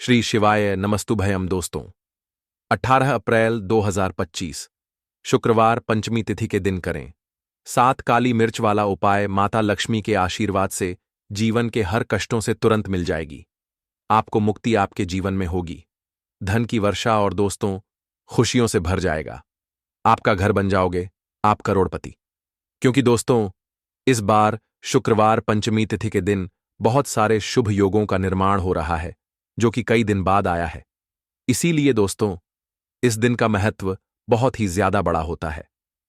श्री शिवाय नमस्तुभयम दोस्तों। 18 अप्रैल 2025 शुक्रवार पंचमी तिथि के दिन करें 7 काली मिर्च वाला उपाय। माता लक्ष्मी के आशीर्वाद से जीवन के हर कष्टों से तुरंत मिल जाएगी। आपको मुक्ति आपके जीवन में होगी, धन की वर्षा और दोस्तों खुशियों से भर जाएगा। आपका घर बन जाओगे, आप करोड़पति। क्योंकि दोस्तों इस बार शुक्रवार पंचमी तिथि के दिन बहुत सारे शुभ योगों का निर्माण हो रहा है, जो कि कई दिन बाद आया है। इसीलिए दोस्तों इस दिन का महत्व बहुत ही ज्यादा बड़ा होता है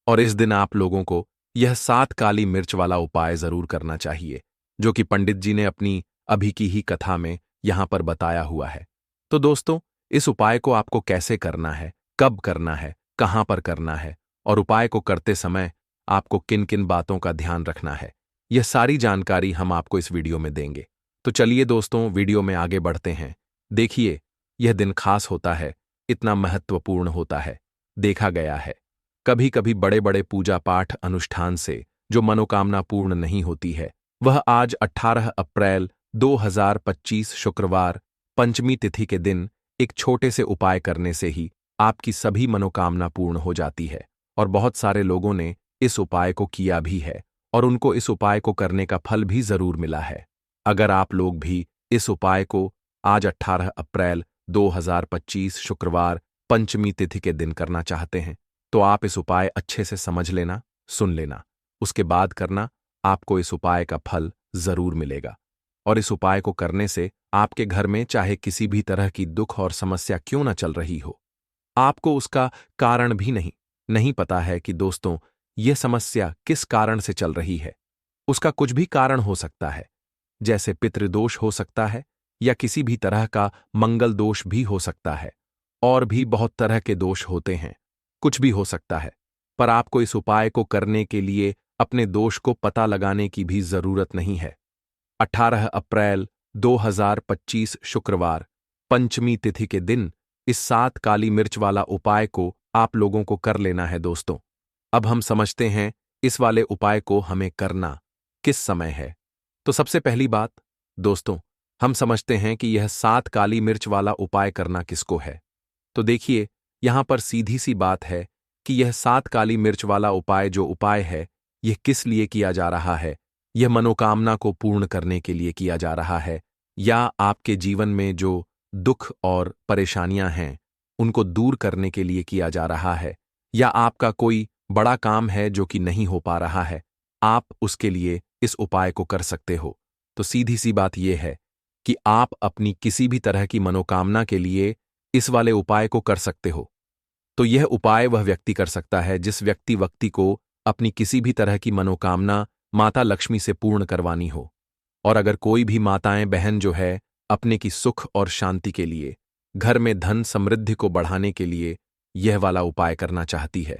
और इस दिन आप लोगों को यह 7 काली मिर्च वाला उपाय जरूर करना चाहिए, जो कि पंडित जी ने अपनी अभी की ही कथा में यहां पर बताया हुआ है। तो दोस्तों इस उपाय को आपको कैसे करना है, कब करना है, कहां पर करना है और उपाय को करते समय आपको किन किन बातों का ध्यान रखना है, यह सारी जानकारी हम आपको इस वीडियो में देंगे। तो चलिए दोस्तों वीडियो में आगे बढ़ते हैं। देखिए यह दिन खास होता है, इतना महत्वपूर्ण होता है। देखा गया है कभी कभी बड़े बड़े पूजा पाठ अनुष्ठान से जो मनोकामना पूर्ण नहीं होती है, वह आज 18 अप्रैल 2025 शुक्रवार पंचमी तिथि के दिन एक छोटे से उपाय करने से ही आपकी सभी मनोकामना पूर्ण हो जाती है। और बहुत सारे लोगों ने इस उपाय को किया भी है और उनको इस उपाय को करने का फल भी जरूर मिला है। अगर आप लोग भी इस उपाय को आज 18 अप्रैल 2025 शुक्रवार पंचमी तिथि के दिन करना चाहते हैं, तो आप इस उपाय अच्छे से समझ लेना, सुन लेना, उसके बाद करना। आपको इस उपाय का फल जरूर मिलेगा। और इस उपाय को करने से आपके घर में चाहे किसी भी तरह की दुख और समस्या क्यों न चल रही हो, आपको उसका कारण भी नहीं पता है कि दोस्तों यह समस्या किस कारण से चल रही है। उसका कुछ भी कारण हो सकता है, जैसे पितृदोष हो सकता है या किसी भी तरह का मंगल दोष भी हो सकता है, और भी बहुत तरह के दोष होते हैं, कुछ भी हो सकता है। पर आपको इस उपाय को करने के लिए अपने दोष को पता लगाने की भी जरूरत नहीं है। 18 अप्रैल 2025 शुक्रवार पंचमी तिथि के दिन इस 7 काली मिर्च वाला उपाय को आप लोगों को कर लेना है दोस्तों। अब हम समझते हैं इस वाले उपाय को हमें करना किस समय है। तो सबसे पहली बात दोस्तों, हम समझते हैं कि यह 7 काली मिर्च वाला उपाय करना किसको है। तो देखिए यहां पर सीधी सी बात है कि यह 7 काली मिर्च वाला उपाय जो उपाय है, यह किस लिए किया जा रहा है। यह मनोकामना को पूर्ण करने के लिए किया जा रहा है, या आपके जीवन में जो दुख और परेशानियां हैं उनको दूर करने के लिए किया जा रहा है, या आपका कोई बड़ा काम है जो कि नहीं हो पा रहा है, आप उसके लिए इस उपाय को कर सकते हो। तो सीधी सी बात यह है कि आप अपनी किसी भी तरह की मनोकामना के लिए इस वाले उपाय को कर सकते हो। तो यह उपाय वह व्यक्ति कर सकता है जिस व्यक्ति को अपनी किसी भी तरह की मनोकामना माता लक्ष्मी से पूर्ण करवानी हो। और अगर कोई भी माताएं बहन जो है अपने की सुख और शांति के लिए, घर में धन समृद्धि को बढ़ाने के लिए यह वाला उपाय करना चाहती है,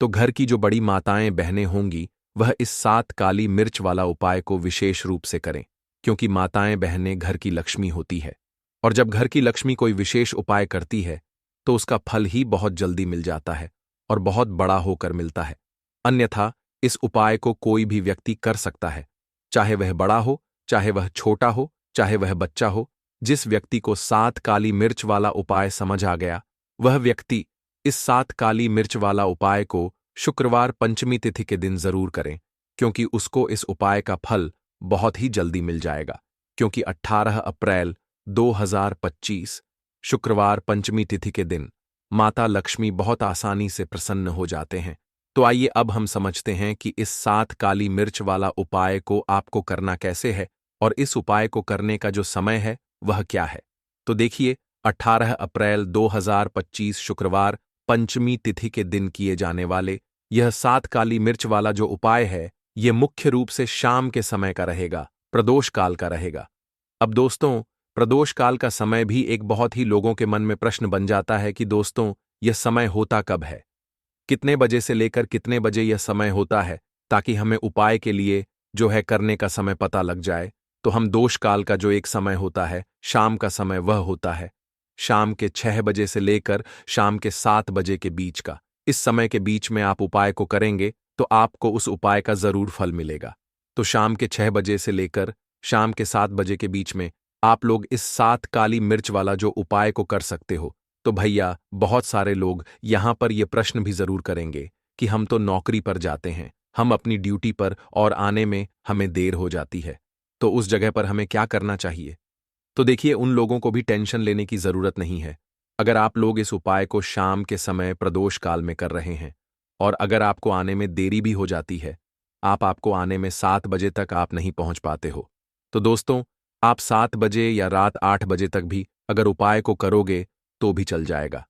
तो घर की जो बड़ी माताएं बहनें होंगी वह इस 7 काली मिर्च वाला उपाय को विशेष रूप से करें, क्योंकि माताएं बहनें घर की लक्ष्मी होती है। और जब घर की लक्ष्मी कोई विशेष उपाय करती है तो उसका फल ही बहुत जल्दी मिल जाता है और बहुत बड़ा होकर मिलता है। अन्यथा इस उपाय को कोई भी व्यक्ति कर सकता है, चाहे वह बड़ा हो, चाहे वह छोटा हो, चाहे वह बच्चा हो। जिस व्यक्ति को 7 काली मिर्च वाला उपाय समझ आ गया, वह व्यक्ति इस 7 काली मिर्च वाला उपाय को शुक्रवार पंचमी तिथि के दिन जरूर करें, क्योंकि उसको इस उपाय का फल बहुत ही जल्दी मिल जाएगा। क्योंकि 18 अप्रैल 2025 शुक्रवार पंचमी तिथि के दिन माता लक्ष्मी बहुत आसानी से प्रसन्न हो जाते हैं। तो आइए अब हम समझते हैं कि इस 7 काली मिर्च वाला उपाय को आपको करना कैसे है और इस उपाय को करने का जो समय है वह क्या है। तो देखिए 18 अप्रैल 2025 शुक्रवार पंचमी तिथि के दिन किए जाने वाले यह 7 काली मिर्च वाला जो उपाय है, यह मुख्य रूप से शाम के समय का रहेगा, प्रदोष काल का रहेगा। अब दोस्तों प्रदोष काल का समय भी एक बहुत ही लोगों के मन में प्रश्न बन जाता है कि दोस्तों यह समय होता कब है, कितने बजे से लेकर कितने बजे यह समय होता है, ताकि हमें उपाय के लिए जो है करने का समय पता लग जाए। तो हम दोष काल का जो एक समय होता है, शाम का समय, वह होता है शाम के 6 बजे से लेकर शाम के 7 बजे के बीच का। इस समय के बीच में आप उपाय को करेंगे तो आपको उस उपाय का जरूर फल मिलेगा। तो शाम के 6 बजे से लेकर शाम के 7 बजे के बीच में आप लोग इस 7 काली मिर्च वाला जो उपाय को कर सकते हो, तो भैया बहुत सारे लोग यहां पर ये प्रश्न भी जरूर करेंगे कि हम तो नौकरी पर जाते हैं, हम अपनी ड्यूटी पर और आने में हमें देर हो जाती है, तो उस जगह पर हमें क्या करना चाहिए। तो देखिए, उन लोगों को भी टेंशन लेने की जरूरत नहीं है। अगर आप लोग इस उपाय को शाम के समय प्रदोष काल में कर रहे हैं और अगर आपको आने में देरी भी हो जाती है, आपको आने में 7 बजे तक आप नहीं पहुंच पाते हो, तो दोस्तों, आप 7 बजे या रात 8 बजे तक भी अगर उपाय को करोगे तो भी चल जाएगा।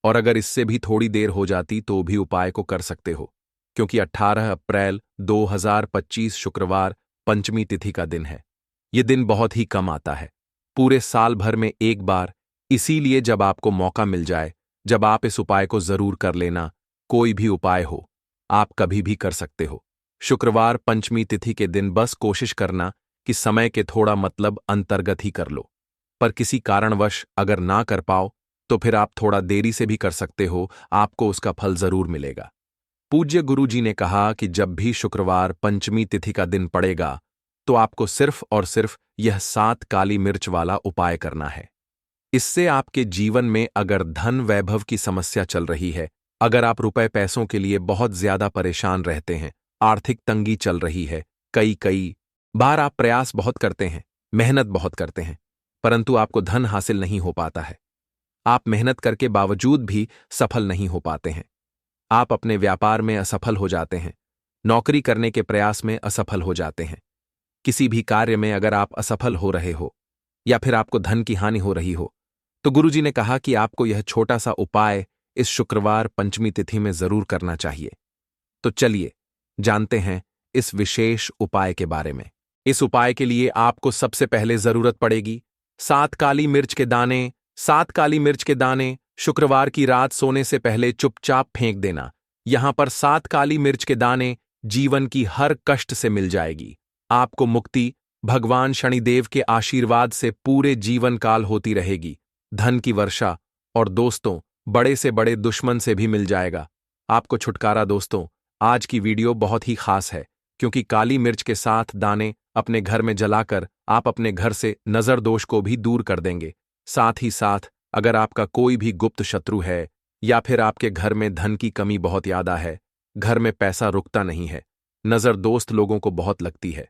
और अगर इससे भी थोड़ी देर हो जाती तो भी उपाय को कर सकते हो, क्योंकि 18 अप्रैल 2025 शुक्रवार पंचमी तिथि का दिन है। ये दिन बहुत ही कम आता है, पूरे साल भर में एक बार। इसीलिए जब आपको मौका मिल जाए, जब आप इस उपाय को जरूर कर लेना। कोई भी उपाय हो, आप कभी भी कर सकते हो। शुक्रवार पंचमी तिथि के दिन बस कोशिश करना कि समय के थोड़ा मतलब अंतर्गत ही कर लो। पर किसी कारणवश अगर ना कर पाओ तो फिर आप थोड़ा देरी से भी कर सकते हो, आपको उसका फल जरूर मिलेगा। पूज्य गुरु जी ने कहा कि जब भी शुक्रवार पंचमी तिथि का दिन पड़ेगा तो आपको सिर्फ और सिर्फ यह 7 काली मिर्च वाला उपाय करना है। इससे आपके जीवन में अगर धन वैभव की समस्या चल रही है, अगर आप रुपए पैसों के लिए बहुत ज्यादा परेशान रहते हैं, आर्थिक तंगी चल रही है, कई कई बार आप प्रयास बहुत करते हैं, मेहनत बहुत करते हैं, परंतु आपको धन हासिल नहीं हो पाता है, आप मेहनत करके बावजूद भी सफल नहीं हो पाते हैं, आप अपने व्यापार में असफल हो जाते हैं, नौकरी करने के प्रयास में असफल हो जाते हैं, किसी भी कार्य में अगर आप असफल हो रहे हो या फिर आपको धन की हानि हो रही हो, तो गुरुजी ने कहा कि आपको यह छोटा सा उपाय इस शुक्रवार पंचमी तिथि में जरूर करना चाहिए। तो चलिए जानते हैं इस विशेष उपाय के बारे में। इस उपाय के लिए आपको सबसे पहले जरूरत पड़ेगी 7 काली मिर्च के दाने। 7 काली मिर्च के दाने शुक्रवार की रात सोने से पहले चुपचाप फेंक देना। यहां पर 7 काली मिर्च के दाने जीवन की हर कष्ट से मिल जाएगी, आपको मुक्ति भगवान शनिदेव के आशीर्वाद से पूरे जीवन काल होती रहेगी, धन की वर्षा और दोस्तों बड़े से बड़े दुश्मन से भी मिल जाएगा, आपको छुटकारा। दोस्तों, आज की वीडियो बहुत ही खास है क्योंकि काली मिर्च के साथ दाने अपने घर में जलाकर आप अपने घर से नजर दोष को भी दूर कर देंगे। साथ ही साथ अगर आपका कोई भी गुप्त शत्रु है या फिर आपके घर में धन की कमी बहुत ज्यादा है, घर में पैसा रुकता नहीं है, नजर दोस्त लोगों को बहुत लगती है,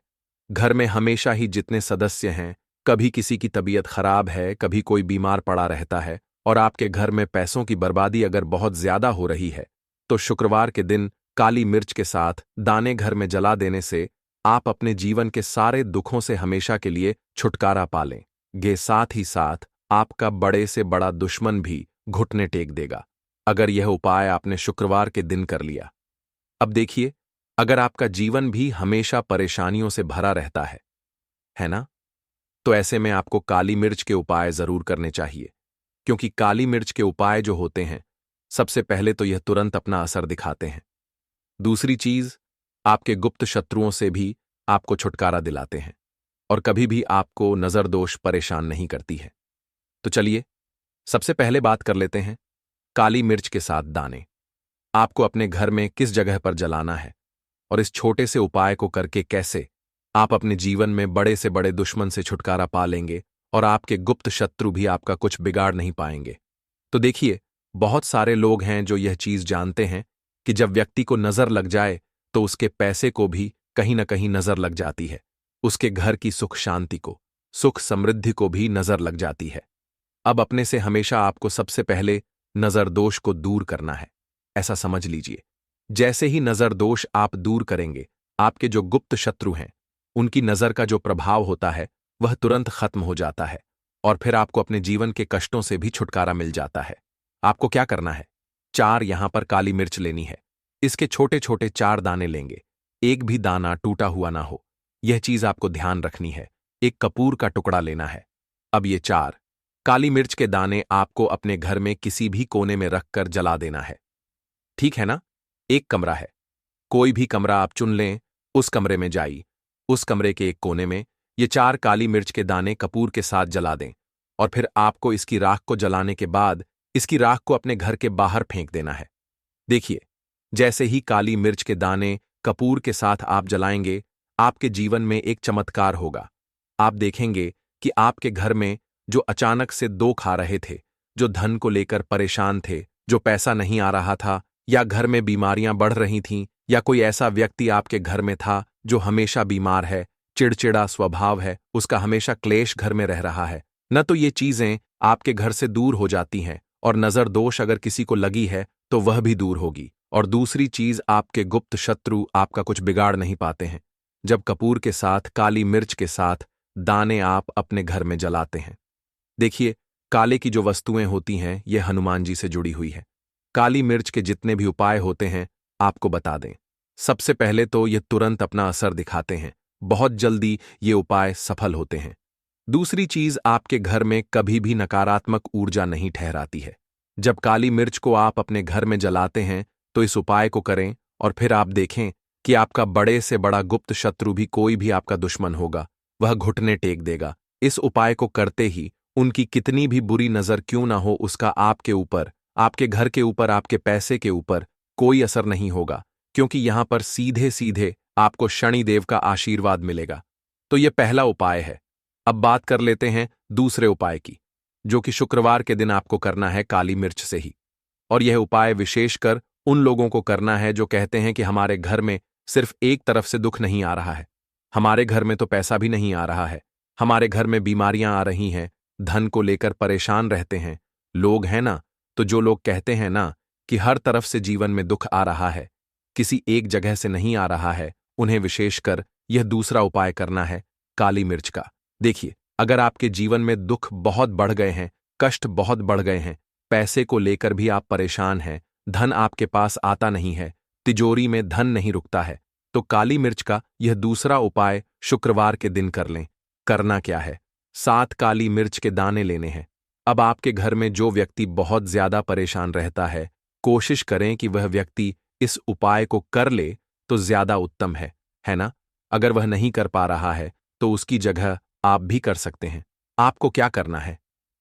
घर में हमेशा ही जितने सदस्य हैं, कभी किसी की तबीयत खराब है, कभी कोई बीमार पड़ा रहता है और आपके घर में पैसों की बर्बादी अगर बहुत ज्यादा हो रही है, तो शुक्रवार के दिन काली मिर्च के साथ दाने घर में जला देने से आप अपने जीवन के सारे दुखों से हमेशा के लिए छुटकारा पा लेंगे। साथ ही साथ आपका बड़े से बड़ा दुश्मन भी घुटने टेक देगा अगर यह उपाय आपने शुक्रवार के दिन कर लिया। अब देखिए, अगर आपका जीवन भी हमेशा परेशानियों से भरा रहता है ना, तो ऐसे में आपको काली मिर्च के उपाय जरूर करने चाहिए, क्योंकि काली मिर्च के उपाय जो होते हैं, सबसे पहले तो यह तुरंत अपना असर दिखाते हैं। दूसरी चीज, आपके गुप्त शत्रुओं से भी आपको छुटकारा दिलाते हैं और कभी भी आपको नजर दोष परेशान नहीं करती है। तो चलिए सबसे पहले बात कर लेते हैं काली मिर्च के साथ दाने। आपको अपने घर में किस जगह पर जलाना है और इस छोटे से उपाय को करके कैसे आप अपने जीवन में बड़े से बड़े दुश्मन से छुटकारा पा लेंगे और आपके गुप्त शत्रु भी आपका कुछ बिगाड़ नहीं पाएंगे। तो देखिए, बहुत सारे लोग हैं जो यह चीज जानते हैं कि जब व्यक्ति को नजर लग जाए तो उसके पैसे को भी कहीं ना कहीं नजर लग जाती है, उसके घर की सुख शांति को, सुख समृद्धि को भी नजर लग जाती है। अब अपने से हमेशा आपको सबसे पहले नजर दोष को दूर करना है। ऐसा समझ लीजिए, जैसे ही नजर दोष आप दूर करेंगे, आपके जो गुप्त शत्रु हैं उनकी नजर का जो प्रभाव होता है वह तुरंत खत्म हो जाता है और फिर आपको अपने जीवन के कष्टों से भी छुटकारा मिल जाता है। आपको क्या करना है, 4 यहां पर काली मिर्च लेनी है, इसके छोटे छोटे 4 दाने लेंगे, एक भी दाना टूटा हुआ ना हो, यह चीज आपको ध्यान रखनी है। एक कपूर का टुकड़ा लेना है। अब ये 4 काली मिर्च के दाने आपको अपने घर में किसी भी कोने में रखकर जला देना है, ठीक है ना। एक कमरा है, कोई भी कमरा आप चुन लें, उस कमरे में जाइए, उस कमरे के एक कोने में ये 4 काली मिर्च के दाने कपूर के साथ जला दें और फिर आपको इसकी राख को जलाने के बाद इसकी राख को अपने घर के बाहर फेंक देना है। देखिए, जैसे ही काली मिर्च के दाने कपूर के साथ आप जलाएंगे, आपके जीवन में एक चमत्कार होगा। आप देखेंगे कि आपके घर में जो अचानक से दुख आ रहे थे, जो धन को लेकर परेशान थे, जो पैसा नहीं आ रहा था, या घर में बीमारियां बढ़ रही थीं, या कोई ऐसा व्यक्ति आपके घर में था जो हमेशा बीमार है, चिड़चिड़ा स्वभाव है, उसका हमेशा क्लेश घर में रह रहा है, न तो ये चीजें आपके घर से दूर हो जाती हैं, और नजर दोष अगर किसी को लगी है तो वह भी दूर होगी। और दूसरी चीज, आपके गुप्त शत्रु आपका कुछ बिगाड़ नहीं पाते हैं जब कपूर के साथ, काली मिर्च के साथ दाने आप अपने घर में जलाते हैं। देखिए, काले की जो वस्तुएं होती हैं यह हनुमान जी से जुड़ी हुई है। काली मिर्च के जितने भी उपाय होते हैं आपको बता दें। सबसे पहले तो ये तुरंत अपना असर दिखाते हैं, बहुत जल्दी ये उपाय सफल होते हैं। दूसरी चीज, आपके घर में कभी भी नकारात्मक ऊर्जा नहीं ठहराती है। जब काली मिर्च को आप अपने घर में जलाते हैं तो इस उपाय को करें और फिर आप देखें कि आपका बड़े से बड़ा गुप्त शत्रु भी, कोई भी आपका दुश्मन होगा, वह घुटने टेक देगा। इस उपाय को करते ही उनकी कितनी भी बुरी नजर क्यों ना हो, उसका आपके ऊपर, आपके घर के ऊपर, आपके पैसे के ऊपर कोई असर नहीं होगा, क्योंकि यहां पर सीधे सीधे आपको शनिदेव का आशीर्वाद मिलेगा। तो यह पहला उपाय है। अब बात कर लेते हैं दूसरे उपाय की, जो कि शुक्रवार के दिन आपको करना है काली मिर्च से ही। और यह उपाय विशेषकर उन लोगों को करना है जो कहते हैं कि हमारे घर में सिर्फ एक तरफ से दुख नहीं आ रहा है, हमारे घर में तो पैसा भी नहीं आ रहा है, हमारे घर में बीमारियां आ रही हैं, धन को लेकर परेशान रहते हैं लोग, हैं ना। तो जो लोग कहते हैं ना कि हर तरफ से जीवन में दुख आ रहा है, किसी एक जगह से नहीं आ रहा है, उन्हें विशेषकर यह दूसरा उपाय करना है काली मिर्च का। देखिए, अगर आपके जीवन में दुख बहुत बढ़ गए हैं, कष्ट बहुत बढ़ गए हैं, पैसे को लेकर भी आप परेशान हैं, धन आपके पास आता नहीं है, तिजोरी में धन नहीं रुकता है, तो काली मिर्च का यह दूसरा उपाय शुक्रवार के दिन कर लें। करना क्या है? 7 काली मिर्च के दाने लेने हैं। अब आपके घर में जो व्यक्ति बहुत ज्यादा परेशान रहता है, कोशिश करें कि वह व्यक्ति इस उपाय को कर ले तो ज्यादा उत्तम है ना। अगर वह नहीं कर पा रहा है तो उसकी जगह आप भी कर सकते हैं। आपको क्या करना है?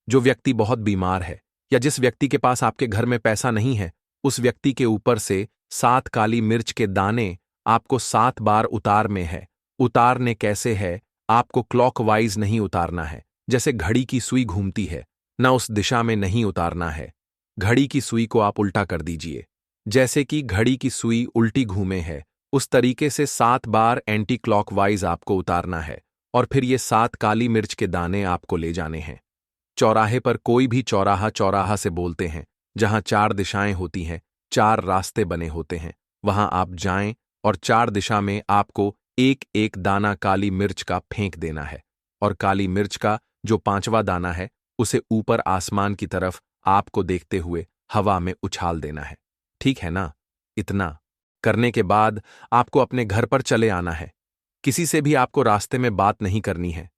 जो व्यक्ति बहुत बीमार है या जिस व्यक्ति के पास आपके घर में पैसा नहीं है, उस व्यक्ति के ऊपर से 7 काली मिर्च के दाने आपको 7 बार उतारने हैं। उतारने कैसे है? आपको क्लॉकवाइज नहीं उतारना है, जैसे घड़ी की सुई घूमती है ना, उस दिशा में नहीं उतारना है। घड़ी की सुई को आप उल्टा कर दीजिए, जैसे कि घड़ी की सुई उल्टी घूमे है, उस तरीके से 7 बार एंटी क्लॉकवाइज आपको उतारना है। और फिर ये 7 काली मिर्च के दाने आपको ले जाने हैं चौराहे पर। कोई भी चौराहा, चौराहा से बोलते हैं जहां 4 दिशाएं होती हैं, 4 रास्ते बने होते हैं, वहां आप जाएं और 4 दिशा में आपको एक एक दाना काली मिर्च का फेंक देना है। और काली मिर्च का जो 5वां दाना है उसे ऊपर आसमान की तरफ आपको देखते हुए हवा में उछाल देना है। ठीक है ना? इतना करने के बाद आपको अपने घर पर चले आना है। किसी से भी आपको रास्ते में बात नहीं करनी है,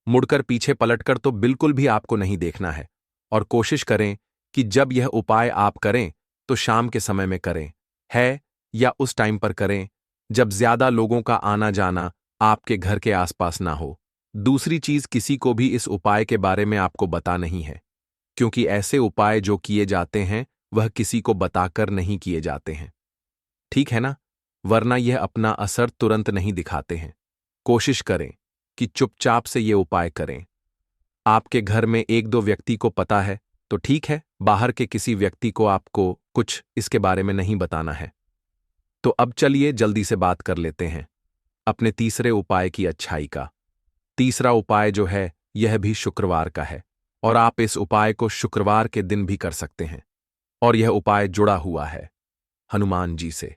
मुड़कर पीछे पलटकर तो बिल्कुल भी आपको नहीं देखना है। और कोशिश करें कि जब यह उपाय आप करें तो शाम के समय में करें, है या उस टाइम पर करें जब ज्यादा लोगों का आना जाना आपके घर के आसपास ना हो। दूसरी चीज, किसी को भी इस उपाय के बारे में आपको बता नहीं है, क्योंकि ऐसे उपाय जो किए जाते हैं वह किसी को बताकर नहीं किए जाते हैं। ठीक है ना? वरना यह अपना असर तुरंत नहीं दिखाते हैं। कोशिश करें कि चुपचाप से ये उपाय करें। आपके घर में 1-2 व्यक्ति को पता है तो ठीक है, बाहर के किसी व्यक्ति को आपको कुछ इसके बारे में नहीं बताना है। तो अब चलिए जल्दी से बात कर लेते हैं अपने तीसरे उपाय की अच्छाई का। तीसरा उपाय जो है यह भी शुक्रवार का है, और आप इस उपाय को शुक्रवार के दिन भी कर सकते हैं। और यह उपाय जुड़ा हुआ है हनुमान जी से।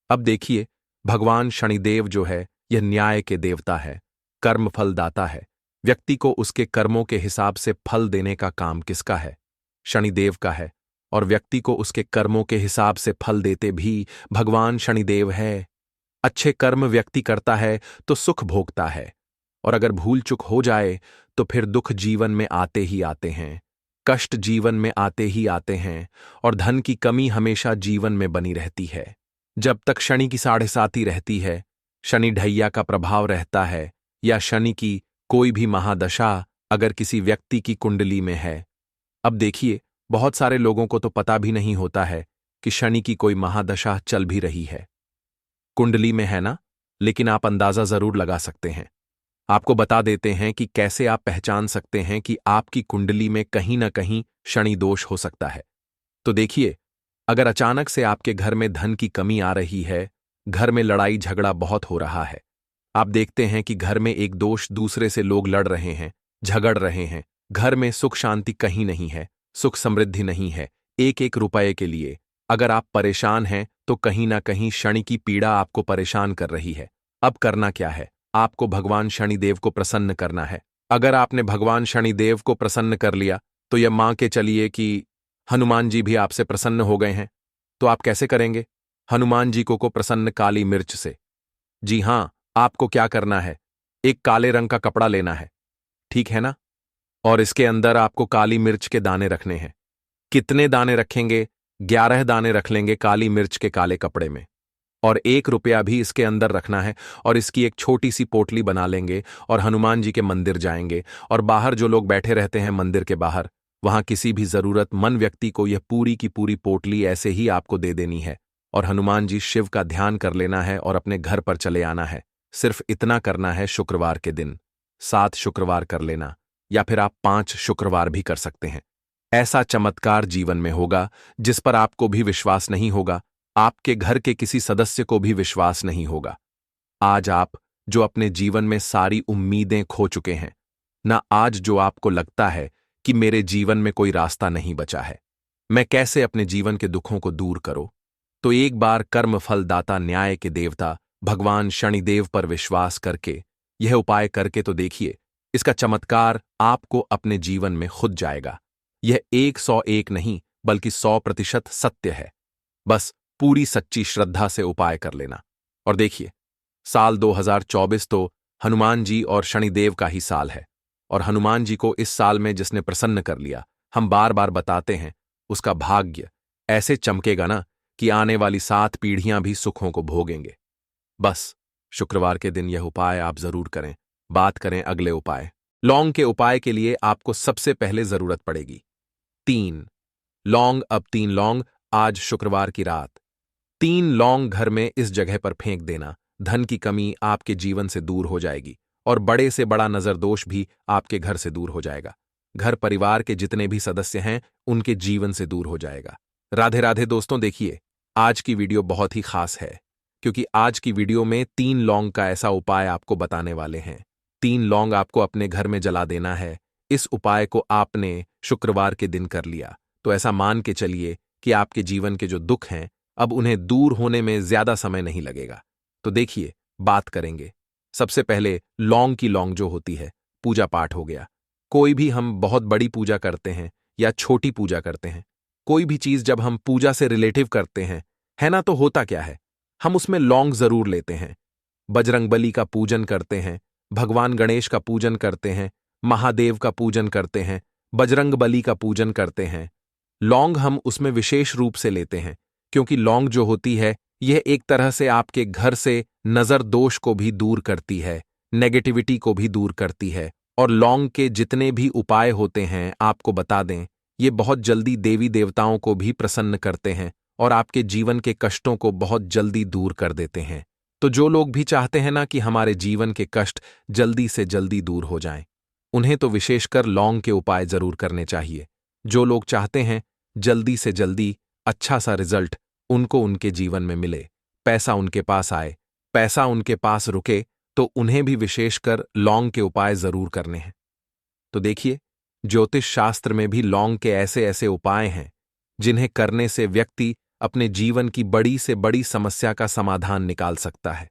अब देखिए, भगवान शनिदेव जो है यह न्याय के देवता है, कर्म फलदाता है। व्यक्ति को उसके कर्मों के हिसाब से फल देने का काम किसका है? शनिदेव का है। और व्यक्ति को उसके कर्मों के हिसाब से फल देते भी भगवान शनिदेव है। अच्छे कर्म व्यक्ति करता है तो सुख भोगता है, और अगर भूल चूक हो जाए तो फिर दुख जीवन में आते ही आते हैं, कष्ट जीवन में आते ही आते हैं, और धन की कमी हमेशा जीवन में बनी रहती है। जब तक शनि की 7.5 रहती है, शनि ढैया का प्रभाव रहता है, या शनि की कोई भी महादशा अगर किसी व्यक्ति की कुंडली में है। अब देखिए, बहुत सारे लोगों को तो पता भी नहीं होता है कि शनि की कोई महादशा चल भी रही है, कुंडली में है ना, लेकिन आप अंदाजा जरूर लगा सकते हैं। आपको बता देते हैं कि कैसे आप पहचान सकते हैं कि आपकी कुंडली में कहीं ना कहीं शनि दोष हो सकता है। तो देखिए, अगर अचानक से आपके घर में धन की कमी आ रही है, घर में लड़ाई झगड़ा बहुत हो रहा है, आप देखते हैं कि घर में एक दोष दूसरे से लोग लड़ रहे हैं, झगड़ रहे हैं, घर में सुख शांति कहीं नहीं है, सुख समृद्धि नहीं है, एक एक रुपए के लिए अगर आप परेशान हैं तो कहीं ना कहीं शनि की पीड़ा आपको परेशान कर रही है। अब करना क्या है? आपको भगवान शनिदेव को प्रसन्न करना है। अगर आपने भगवान शनिदेव को प्रसन्न कर लिया तो यह मान के चलिए कि हनुमान जी भी आपसे प्रसन्न हो गए हैं। तो आप कैसे करेंगे? हनुमान जी को प्रसन्न काली मिर्च से। जी हां, आपको क्या करना है? एक काले रंग का कपड़ा लेना है, ठीक है ना? और इसके अंदर आपको काली मिर्च के दाने रखने हैं। कितने दाने रखेंगे? 11 दाने रख लेंगे काली मिर्च के काले कपड़े में। और 1 रुपया भी इसके अंदर रखना है और इसकी एक छोटी सी पोटली बना लेंगे और हनुमान जी के मंदिर जाएंगे और बाहर जो लोग बैठे रहते हैं मंदिर के बाहर, वहां किसी भी जरूरतमंद व्यक्ति को यह पूरी की पूरी पोटली ऐसे ही आपको दे देनी है और हनुमान जी शिव का ध्यान कर लेना है और अपने घर पर चले आना है। सिर्फ इतना करना है शुक्रवार के दिन। 7 शुक्रवार कर लेना या फिर आप 5 शुक्रवार भी कर सकते हैं। ऐसा चमत्कार जीवन में होगा जिस पर आपको भी विश्वास नहीं होगा, आपके घर के किसी सदस्य को भी विश्वास नहीं होगा। आज आप जो अपने जीवन में सारी उम्मीदें खो चुके हैं, ना आज जो आपको लगता है कि मेरे जीवन में कोई रास्ता नहीं बचा है, मैं कैसे अपने जीवन के दुखों को दूर करूं, तो एक बार कर्म फलदाता न्याय के देवता भगवान शनिदेव पर विश्वास करके यह उपाय करके तो देखिए, इसका चमत्कार आपको अपने जीवन में खुद जाएगा। यह 101 नहीं बल्कि 100% सत्य है। बस पूरी सच्ची श्रद्धा से उपाय कर लेना। और देखिए, साल 2024 तो हनुमान जी और शनिदेव का ही साल है और हनुमान जी को इस साल में जिसने प्रसन्न कर लिया, हम बार बार बताते हैं, उसका भाग्य ऐसे चमकेगा ना कि आने वाली 7 पीढ़ियां भी सुखों को भोगेंगे। बस शुक्रवार के दिन यह उपाय आप जरूर करें। बात करें अगले उपाय। लौंग के उपाय के लिए आपको सबसे पहले जरूरत पड़ेगी 3 लौंग। अब 3 लौंग आज शुक्रवार की रात 3 लौंग घर में इस जगह पर फेंक देना। धन की कमी आपके जीवन से दूर हो जाएगी और बड़े से बड़ा नजर दोष भी आपके घर से दूर हो जाएगा। घर परिवार के जितने भी सदस्य हैं उनके जीवन से दूर हो जाएगा। राधे राधे दोस्तों, देखिए, आज की वीडियो बहुत ही खास है क्योंकि आज की वीडियो में 3 लौंग का ऐसा उपाय आपको बताने वाले हैं। 3 लौंग आपको अपने घर में जला देना है। इस उपाय को आपने शुक्रवार के दिन कर लिया तो ऐसा मान के चलिए कि आपके जीवन के जो दुख हैं अब उन्हें दूर होने में ज्यादा समय नहीं लगेगा। तो देखिए, बात करेंगे। सबसे पहले लौंग की लौंग जो होती है, पूजा पाठ हो गया। कोई भी हम बहुत बड़ी पूजा करते हैं या छोटी पूजा करते हैं, कोई भी चीज जब हम पूजा से रिलेटिव करते हैं, है ना, तो होता क्या है, हम उसमें लौंग जरूर लेते हैं। बजरंगबली का पूजन करते हैं, भगवान गणेश का पूजन करते हैं, महादेव का पूजन करते हैं, बजरंगबली का पूजन करते हैं। लौंग हम उसमें विशेष रूप से लेते हैं क्योंकि लौंग जो होती है यह एक तरह से आपके घर से नजर दोष को भी दूर करती है, नेगेटिविटी को भी दूर करती है। और लौंग के जितने भी उपाय होते हैं आपको बता दें, ये बहुत जल्दी देवी देवताओं को भी प्रसन्न करते हैं और आपके जीवन के कष्टों को बहुत जल्दी दूर कर देते हैं। तो जो लोग भी चाहते हैं ना कि हमारे जीवन के कष्ट जल्दी से जल्दी दूर हो जाएं, उन्हें तो विशेषकर लौंग के उपाय जरूर करने चाहिए। जो लोग चाहते हैं जल्दी से जल्दी अच्छा सा रिजल्ट उनको उनके जीवन में मिले, पैसा उनके पास आए, पैसा उनके पास रुके, तो उन्हें भी विशेषकर लौंग के उपाय जरूर करने हैं। तो देखिए, ज्योतिष शास्त्र में भी लौंग के ऐसे ऐसे उपाय हैं जिन्हें करने से व्यक्ति अपने जीवन की बड़ी से बड़ी समस्या का समाधान निकाल सकता है।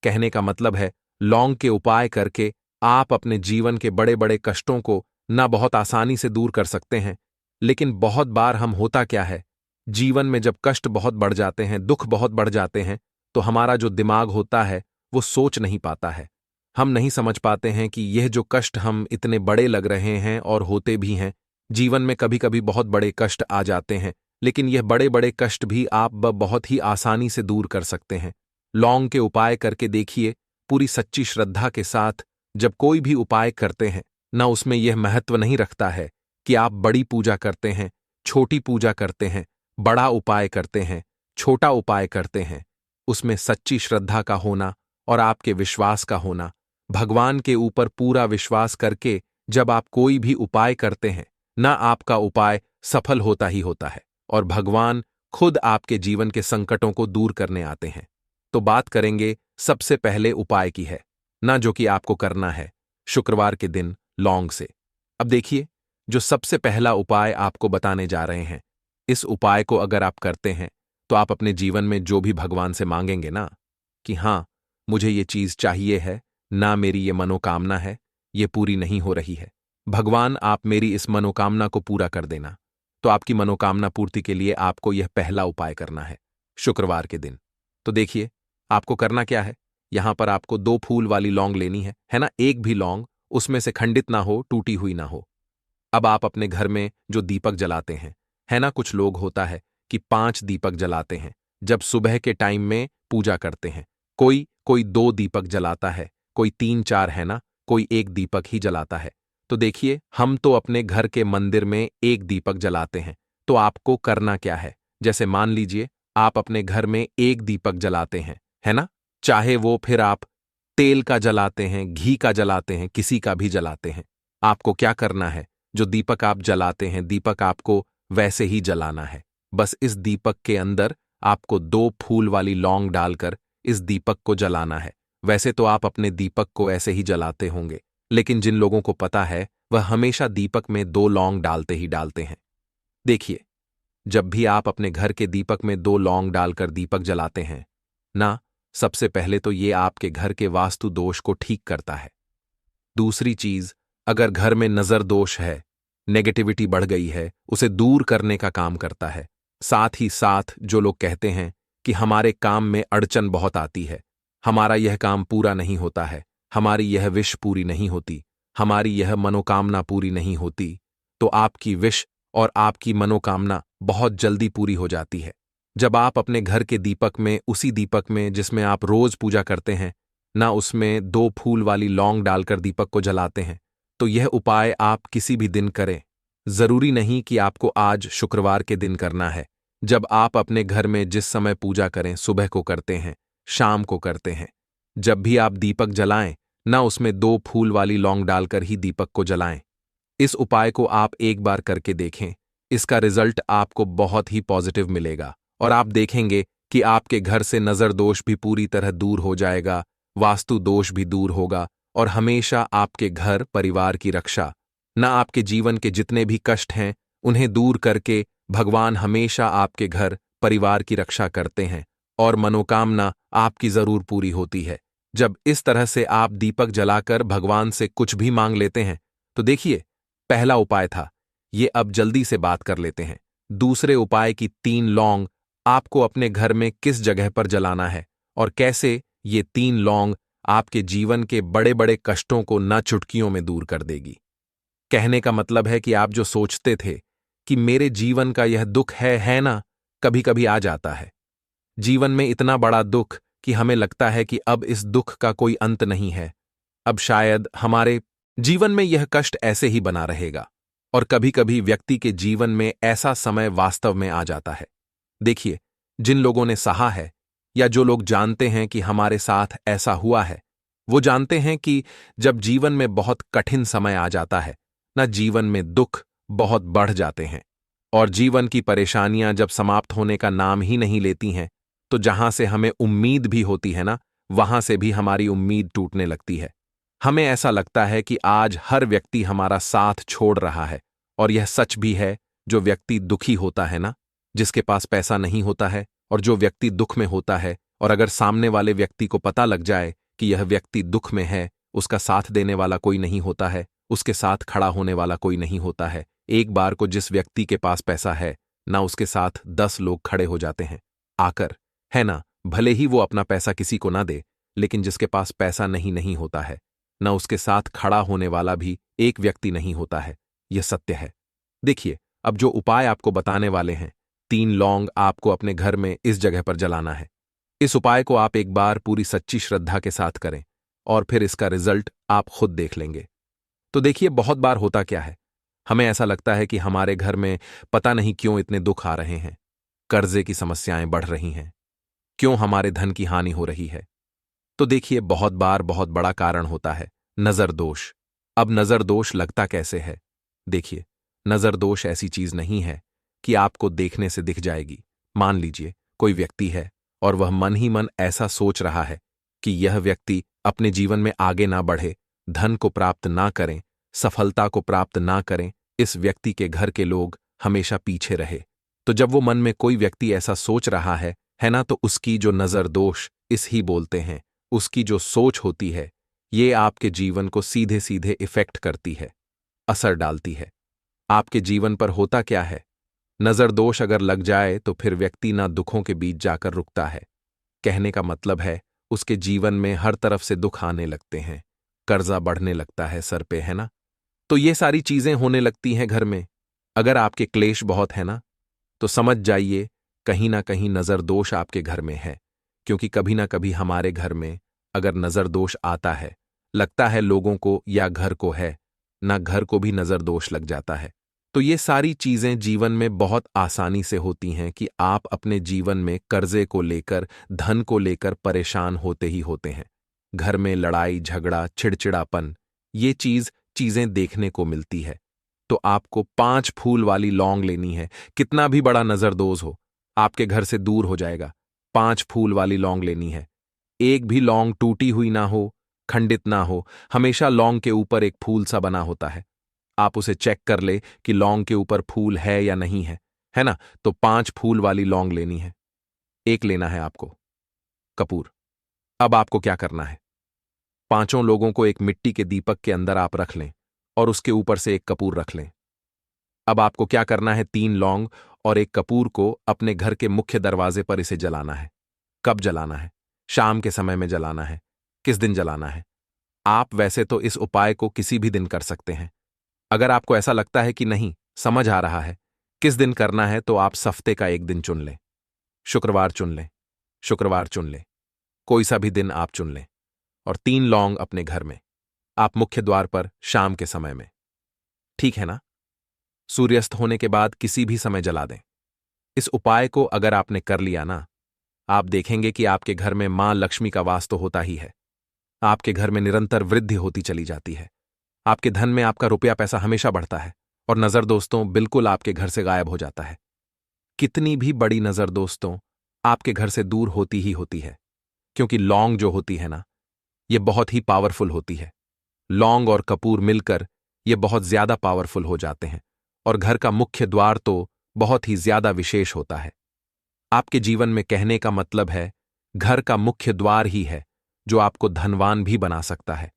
कहने का मतलब है, लौंग के उपाय करके आप अपने जीवन के बड़े बड़े कष्टों को ना बहुत आसानी से दूर कर सकते हैं, लेकिन बहुत बार हम होता क्या है, जीवन में जब कष्ट बहुत बढ़ जाते हैं, दुख बहुत बढ़ जाते हैं, तो हमारा जो दिमाग होता है वो सोच नहीं पाता है। हम नहीं समझ पाते हैं कि यह जो कष्ट हम इतने बड़े लग रहे हैं और होते भी हैं, जीवन में कभी कभी बहुत बड़े कष्ट आ जाते हैं, लेकिन यह बड़े बड़े कष्ट भी आप बहुत ही आसानी से दूर कर सकते हैं। लौंग के उपाय करके देखिए, पूरी सच्ची श्रद्धा के साथ जब कोई भी उपाय करते हैं ना, उसमें यह महत्व नहीं रखता है कि आप बड़ी पूजा करते हैं, छोटी पूजा करते हैं, बड़ा उपाय करते हैं, छोटा उपाय करते हैं। उसमें सच्ची श्रद्धा का होना और आपके विश्वास का होना भगवान के ऊपर पूरा विश्वास करके जब आप कोई भी उपाय करते हैं, ना आपका उपाय सफल होता ही होता है और भगवान खुद आपके जीवन के संकटों को दूर करने आते हैं। तो बात करेंगे सबसे पहले उपाय की है, ना जो कि आपको करना है शुक्रवार के दिन लौंग से। अब देखिए, जो सबसे पहला उपाय आपको बताने जा रहे हैं, इस उपाय को अगर आप करते हैं तो आप अपने जीवन में जो भी भगवान से मांगेंगे ना कि हाँ, मुझे ये चीज चाहिए है, ना मेरी ये मनोकामना है, ये पूरी नहीं हो रही है, भगवान आप मेरी इस मनोकामना को पूरा कर देना। तो आपकी मनोकामना पूर्ति के लिए आपको यह पहला उपाय करना है शुक्रवार के दिन। तो देखिए, आपको करना क्या है। यहां पर आपको 2 फूल वाली लौंग लेनी है ना। एक भी लौंग उसमें से खंडित ना हो, टूटी हुई ना हो। अब आप अपने घर में जो दीपक जलाते हैं, है ना, कुछ लोग होता है कि 5 दीपक जलाते हैं जब सुबह के टाइम में पूजा करते हैं। कोई कोई 2 दीपक जलाता है, कोई 3-4, है ना, कोई 1 दीपक ही जलाता है। तो देखिए, हम तो अपने घर के मंदिर में 1 दीपक जलाते हैं। तो आपको करना क्या है, जैसे मान लीजिए आप अपने घर में 1 दीपक जलाते हैं, है ना, चाहे वो फिर आप तेल का जलाते हैं, घी का जलाते हैं, किसी का भी जलाते हैं। आपको क्या करना है, जो दीपक आप जलाते हैं, दीपक आपको वैसे ही जलाना है। बस इस दीपक के अंदर आपको 2 फूल वाली लौंग डालकर इस दीपक को जलाना है। वैसे तो आप अपने दीपक को ऐसे ही जलाते होंगे, लेकिन जिन लोगों को पता है वह हमेशा दीपक में 2 लौंग डालते ही डालते हैं। देखिए, जब भी आप अपने घर के दीपक में 2 लौंग डालकर दीपक जलाते हैं ना, सबसे पहले तो ये आपके घर के वास्तु दोष को ठीक करता है। दूसरी चीज, अगर घर में नजर दोष है, नेगेटिविटी बढ़ गई है, उसे दूर करने का काम करता है। साथ ही साथ जो लोग कहते हैं कि हमारे काम में अड़चन बहुत आती है, हमारा यह काम पूरा नहीं होता है, हमारी यह विश पूरी नहीं होती, हमारी यह मनोकामना पूरी नहीं होती, तो आपकी विश और आपकी मनोकामना बहुत जल्दी पूरी हो जाती है जब आप अपने घर के दीपक में, उसी दीपक में जिसमें आप रोज पूजा करते हैं ना, उसमें 2 फूल वाली लौंग डालकर दीपक को जलाते हैं। तो यह उपाय आप किसी भी दिन करें, जरूरी नहीं कि आपको आज शुक्रवार के दिन करना है। जब आप अपने घर में जिस समय पूजा करें, सुबह को करते हैं, शाम को करते हैं, जब भी आप दीपक जलाएं ना, उसमें 2 फूल वाली लौंग डालकर ही दीपक को जलाएं। इस उपाय को आप एक बार करके देखें, इसका रिजल्ट आपको बहुत ही पॉजिटिव मिलेगा और आप देखेंगे कि आपके घर से नजर दोष भी पूरी तरह दूर हो जाएगा, वास्तु दोष भी दूर होगा और हमेशा आपके घर परिवार की रक्षा, ना आपके जीवन के जितने भी कष्ट हैं उन्हें दूर करके भगवान हमेशा आपके घर परिवार की रक्षा करते हैं और मनोकामना आपकी जरूर पूरी होती है। जब इस तरह से आप दीपक जलाकर भगवान से कुछ भी मांग लेते हैं, तो देखिए, पहला उपाय था ये। अब जल्दी से बात कर लेते हैं दूसरे उपाय की। 3 लौंग आपको अपने घर में किस जगह पर जलाना है और कैसे ये 3 लौंग आपके जीवन के बड़े बड़े कष्टों को न चुटकियों में दूर कर देगी। कहने का मतलब है कि आप जो सोचते थे कि मेरे जीवन का यह दुख है ना, कभी कभी आ जाता है जीवन में इतना बड़ा दुख कि हमें लगता है कि अब इस दुख का कोई अंत नहीं है, अब शायद हमारे जीवन में यह कष्ट ऐसे ही बना रहेगा। और कभी कभी व्यक्ति के जीवन में ऐसा समय वास्तव में आ जाता है। देखिए, जिन लोगों ने सहा है या जो लोग जानते हैं कि हमारे साथ ऐसा हुआ है, वो जानते हैं कि जब जीवन में बहुत कठिन समय आ जाता है ना, जीवन में दुख बहुत बढ़ जाते हैं और जीवन की परेशानियां जब समाप्त होने का नाम ही नहीं लेती हैं, तो जहां से हमें उम्मीद भी होती है ना, वहां से भी हमारी उम्मीद टूटने लगती है। हमें ऐसा लगता है कि आज हर व्यक्ति हमारा साथ छोड़ रहा है और यह सच भी है। जो व्यक्ति दुखी होता है ना, जिसके पास पैसा नहीं होता है और जो व्यक्ति दुख में होता है, और अगर सामने वाले व्यक्ति को पता लग जाए कि यह व्यक्ति दुख में है, उसका साथ देने वाला कोई नहीं होता है, उसके साथ खड़ा होने वाला कोई नहीं होता है। एक बार को जिस व्यक्ति के पास पैसा है ना, उसके साथ 10 लोग खड़े हो जाते हैं आकर, है ना। भले ही वो अपना पैसा किसी को ना दे, लेकिन जिसके पास पैसा नहीं होता है ना, उसके साथ खड़ा होने वाला भी एक व्यक्ति नहीं होता है। यह सत्य है। देखिए, अब जो उपाय आपको बताने वाले हैं, 3 लौंग आपको अपने घर में इस जगह पर जलाना है। इस उपाय को आप एक बार पूरी सच्ची श्रद्धा के साथ करें और फिर इसका रिजल्ट आप खुद देख लेंगे। तो देखिए, बहुत बार होता क्या है, हमें ऐसा लगता है कि हमारे घर में पता नहीं क्यों इतने दुख आ रहे हैं, कर्जे की समस्याएं बढ़ रही हैं, क्यों हमारे धन की हानि हो रही है। तो देखिए, बहुत बार बहुत बड़ा कारण होता है नजर दोष। अब नजर दोष लगता कैसे है? देखिए, नजर दोष ऐसी चीज नहीं है कि आपको देखने से दिख जाएगी। मान लीजिए कोई व्यक्ति है और वह मन ही मन ऐसा सोच रहा है कि यह व्यक्ति अपने जीवन में आगे ना बढ़े, धन को प्राप्त ना करें, सफलता को प्राप्त ना करें, इस व्यक्ति के घर के लोग हमेशा पीछे रहे। तो जब वो मन में कोई व्यक्ति ऐसा सोच रहा है ना, तो उसकी जो नजर दोष इस ही बोलते हैं, उसकी जो सोच होती है, ये आपके जीवन को सीधे सीधे इफेक्ट करती है, असर डालती है। आपके जीवन पर होता क्या है? नजर दोष अगर लग जाए तो फिर व्यक्ति ना दुखों के बीच जाकर रुकता है। कहने का मतलब है, उसके जीवन में हर तरफ से दुख आने लगते हैं, कर्जा बढ़ने लगता है सर पे, है ना? तो ये सारी चीजें होने लगती हैं घर में। अगर आपके क्लेश बहुत है ना, तो समझ जाइए कहीं ना कहीं नजर दोष आपके घर में है। क्योंकि कभी ना कभी हमारे घर में अगर नजर दोष आता है, लगता है लोगों को या घर को है ना, घर को भी नजर दोष लग जाता है। तो ये सारी चीजें जीवन में बहुत आसानी से होती हैं कि आप अपने जीवन में कर्जे को लेकर, धन को लेकर परेशान होते ही होते हैं। घर में लड़ाई झगड़ा, चिड़चिड़ापन, ये चीजें देखने को मिलती है। तो आपको 5 फूल वाली लौंग लेनी है। कितना भी बड़ा नजरदोज हो, आपके घर से दूर हो जाएगा। 5 फूल वाली लौंग लेनी है। एक भी लौंग टूटी हुई ना हो, खंडित ना हो, हमेशा लौंग के ऊपर एक फूल सा बना होता है। आप उसे चेक कर ले कि लौंग के ऊपर फूल है या नहीं है ना? तो 5 फूल वाली लौंग लेनी है। एक लेना है आपको कपूर। अब आपको क्या करना है? पांचों लोगों को एक मिट्टी के दीपक के अंदर आप रख लें और उसके ऊपर से एक कपूर रख लें। अब आपको क्या करना है? 3 लौंग और एक कपूर को अपने घर के मुख्य दरवाजे पर इसे जलाना है। कब जलाना है? शाम के समय में जलाना है। किस दिन जलाना है? आप वैसे तो इस उपाय को किसी भी दिन कर सकते हैं। अगर आपको ऐसा लगता है कि नहीं समझ आ रहा है किस दिन करना है, तो आप हफ्ते का एक दिन चुन लें। शुक्रवार चुन लें, शुक्रवार चुन लें, कोई सा भी दिन आप चुन लें। और 3 लौंग अपने घर में, आप मुख्य द्वार पर शाम के समय में। ठीक है ना? सूर्यास्त होने के बाद किसी भी समय जला दें। इस उपाय को अगर आपने कर लिया ना, आप देखेंगे कि आपके घर में मां लक्ष्मी का वास तो होता ही है। आपके घर में निरंतर वृद्धि होती चली जाती है। आपके धन में आपका रुपया पैसा हमेशा बढ़ता है और नजर दोस्तों बिल्कुल आपके घर से गायब हो जाता है। कितनी भी बड़ी नजर दोस्तों आपके घर से दूर होती ही होती है। क्योंकि लौंग जो होती है ना, ये बहुत ही पावरफुल होती है। लौंग और कपूर मिलकर ये बहुत ज्यादा पावरफुल हो जाते हैं और घर का मुख्य द्वार तो बहुत ही ज्यादा विशेष होता है। आपके जीवन में कहने का मतलब है, घर का मुख्य द्वार ही है जो आपको धनवान भी बना सकता है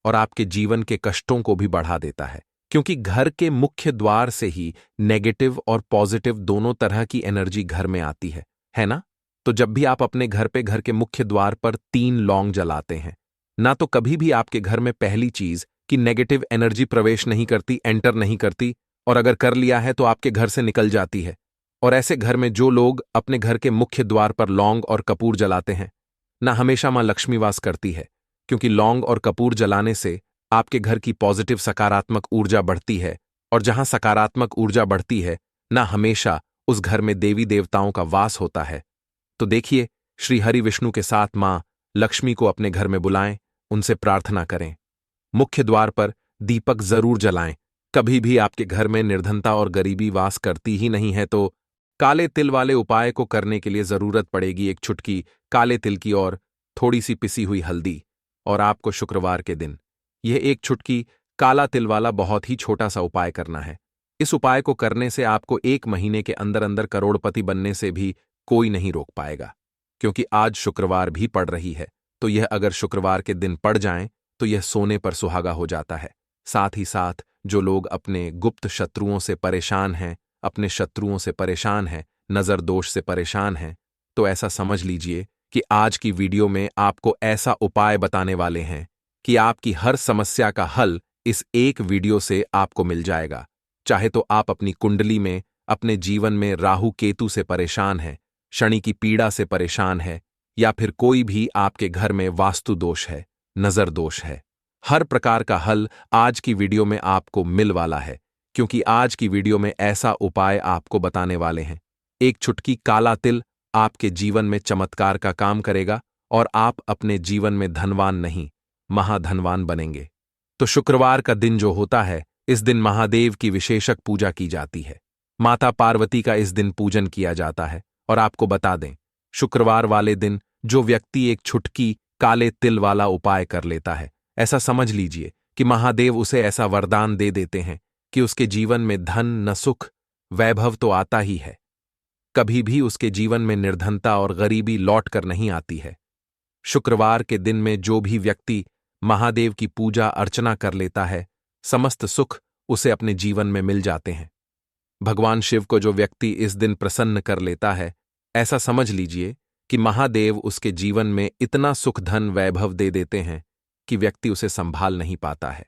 और आपके जीवन के कष्टों को भी बढ़ा देता है। क्योंकि घर के मुख्य द्वार से ही नेगेटिव और पॉजिटिव दोनों तरह की एनर्जी घर में आती है ना? तो जब भी आप अपने घर पे घर के मुख्य द्वार पर 3 लौंग जलाते हैं ना, तो कभी भी आपके घर में पहली चीज कि नेगेटिव एनर्जी प्रवेश नहीं करती, एंटर नहीं करती, और अगर कर लिया है तो आपके घर से निकल जाती है। और ऐसे घर में जो लोग अपने घर के मुख्य द्वार पर लौंग और कपूर जलाते हैं ना, हमेशा मां लक्ष्मी वास करती है। क्योंकि लौंग और कपूर जलाने से आपके घर की पॉजिटिव सकारात्मक ऊर्जा बढ़ती है और जहां सकारात्मक ऊर्जा बढ़ती है ना, हमेशा उस घर में देवी देवताओं का वास होता है। तो देखिए, श्री हरि विष्णु के साथ मां लक्ष्मी को अपने घर में बुलाएं, उनसे प्रार्थना करें। मुख्य द्वार पर दीपक जरूर जलाएं। कभी भी आपके घर में निर्धनता और गरीबी वास करती ही नहीं है, तो काले तिल वाले उपाय को करने के लिए जरूरत पड़ेगी एक चुटकी काले तिल की और थोड़ी सी पिसी हुई हल्दी। और आपको शुक्रवार के दिन यह एक चुटकी काला तिल वाला बहुत ही छोटा सा उपाय करना है। इस उपाय को करने से आपको 1 महीने के अंदर अंदर करोड़पति बनने से भी कोई नहीं रोक पाएगा। क्योंकि आज शुक्रवार भी पड़ रही है, तो यह अगर शुक्रवार के दिन पड़ जाएं तो यह सोने पर सुहागा हो जाता है। साथ ही साथ जो लोग अपने गुप्त शत्रुओं से परेशान हैं, अपने शत्रुओं से परेशान हैं, नजर दोष से परेशान हैं, तो ऐसा समझ लीजिए कि आज की वीडियो में आपको ऐसा उपाय बताने वाले हैं कि आपकी हर समस्या का हल इस एक वीडियो से आपको मिल जाएगा। चाहे तो आप अपनी कुंडली में, अपने जीवन में राहु केतु से परेशान हैं, शनि की पीड़ा से परेशान है, या फिर कोई भी आपके घर में वास्तु दोष है, नजर दोष है, हर प्रकार का हल आज की वीडियो में आपको मिल वाला है। क्योंकि आज की वीडियो में ऐसा उपाय आपको बताने वाले हैं। एक चुटकी काला तिल आपके जीवन में चमत्कार का काम करेगा और आप अपने जीवन में धनवान नहीं, महाधनवान बनेंगे। तो शुक्रवार का दिन जो होता है, इस दिन महादेव की विशेषक पूजा की जाती है। माता पार्वती का इस दिन पूजन किया जाता है। और आपको बता दें, शुक्रवार वाले दिन जो व्यक्ति एक छुटकी काले तिल वाला उपाय कर लेता है, ऐसा समझ लीजिए कि महादेव उसे ऐसा वरदान दे देते हैं कि उसके जीवन में धन न सुख वैभव तो आता ही है, कभी भी उसके जीवन में निर्धनता और गरीबी लौट कर नहीं आती है। शुक्रवार के दिन में जो भी व्यक्ति महादेव की पूजा अर्चना कर लेता है, समस्त सुख उसे अपने जीवन में मिल जाते हैं। भगवान शिव को जो व्यक्ति इस दिन प्रसन्न कर लेता है, ऐसा समझ लीजिए कि महादेव उसके जीवन में इतना सुख धन वैभव दे देते हैं कि व्यक्ति उसे संभाल नहीं पाता है।